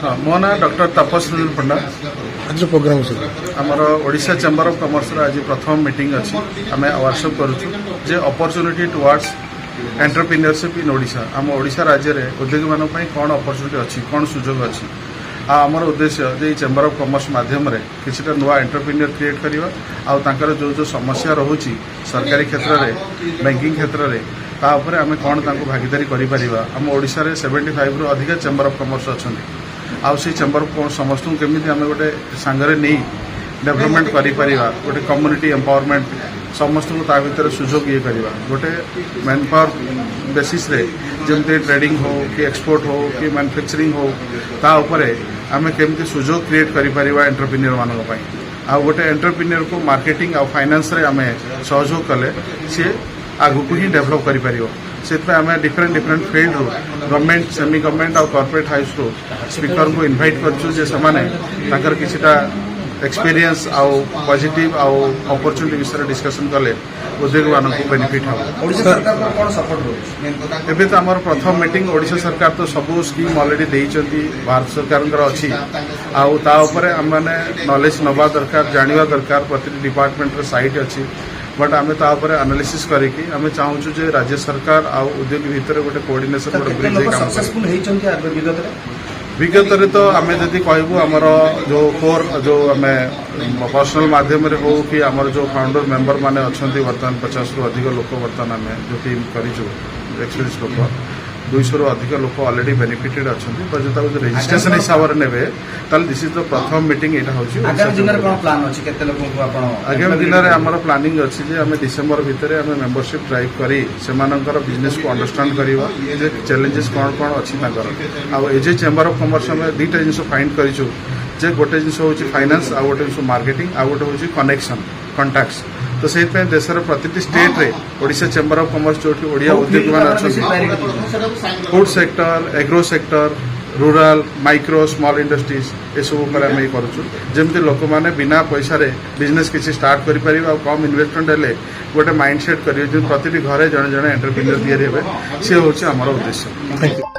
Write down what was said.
हाँ, मो ना डॉक्टर तापस रंजन पंडा। आज प्रोग्राम आमर ओडिशा चेंबर ऑफ कॉमर्स आज प्रथम मीटिंग अच्छी आम वर्कशॉप करुचु जे अपॉर्चुनिटी टुवर्ड्स एंटरप्रेन्योरशिप इन ओडिशा आम ओडिशा राज्य में उद्योग मानक कौन अपॉर्चुनिटी अच्छी कौन सुजोग अच्छी आमर उद्देश्य जे चेंबर ऑफ कॉमर्स माध्यम किसी नुआ एंटरप्रेन्योर क्रिएट करवा आउर जो जो समस्या रोचे सरकारी क्षेत्र में बैंकिंग क्षेत्र में तापर आम कौन भागीदारी करम ओडिशा रे 75 रु अधिक चेंबर ऑफ कॉमर्स अच्छा आउ से चेंबर ऑफ कॉमर्स समस्त केमी आम गोटे सांगरे नहीं डेवलपमेंट करें गोटे कम्युनिटी एम्पावरमेंट समस्त को भीतर सुजोग ये करवा गोटे मैन पावर बेसिस रे जमती ट्रेडिंग हो कि एक्सपोर्ट हो कि मैन्युफैक्चरिंग हो ताऊपर आम केमती सुजोग क्रिएट करें एंटरप्रेन्योर मानक आ गोटे एंटरप्रेन्योर को मार्केटिंग आ फाइनेंस रे आम सहयोग कले सी आगु को ही डेभलप करें से आम डिफरेंट डिफरेंट फील्ड रू गवर्नमेंट सेमी गवर्नमेंट और कॉर्पोरेट हाउस रू स्पीकर को इनवाइट कर किसीटा एक्सपीरियंस आउ पॉजिटिव आउ अपॉर्चुनिटी विषय डिस्कशन कले उद्योग मान को बेनिफिट हम एबे तो आमर प्रथम मीटिंग ओडिशा सरकार तो सबू स्कीम ऑलरेडी देइचंती भारत सरकार अच्छी आउ ता ऊपर आम माने नॉलेज नवा दरकार जानिवा दरकार प्रति डिपार्टमेंट रे साइट अच्छी बट आम तापर एनालिसिस करके आम चाहूँ जे राज्य सरकार आउ उद्योग भितर गोटे कोऑर्डिनेशन विगत रे तो आम जदि कहबू आमर जो कोर जो आम पर्सनल माध्यम हो कि आमर जो फाउंडर मेंबर माने अच्छा बर्तमान 50 रु अधिक लोक बर्तमान आम जो टीम करूँ एक्सपीरियंस लोक 200 रु अधिक लोक ऑलरेडी बेनिफिटेड अच्छा जो रजिस्ट्रेशन हिसाब से ने दिस इज द प्रथम मीटिंग यहाँ आगामी दिन में आम प्लानिंग अच्छी आम डिसेम्बर भितर आम मेंबरशिप ड्राइव कर बिजनेस को अंडरस्टांड करवा चैलेंजेस कौन कौन अच्छी आज चेंबर ऑफ कॉमर्स आम दुईटा जिन फाइंड करूँ जे गोटे जिन हूँ फाइनेंस आ गोटे जिन मार्केटिंग आ गोटे हूँ कनेक्शन कंटाक्ट्स तो से देशर प्रति स्टेट रे ओडिशा चेंबर ऑफ कॉमर्स जो ओडिया उद्योग मान अच्छा food sector agro sector rural micro small industries ये सब पर आम करमती लोक मैंने बिना पैसा रे बिजनेस किसी स्टार्ट करें कम इन्वेस्टमेंट हेले गोटे माइंडसेट करेंगे प्रति घरे जड़े जड़े एंटरप्रेन्योर तैयारी हे सी हूँ आम उद्देश्य।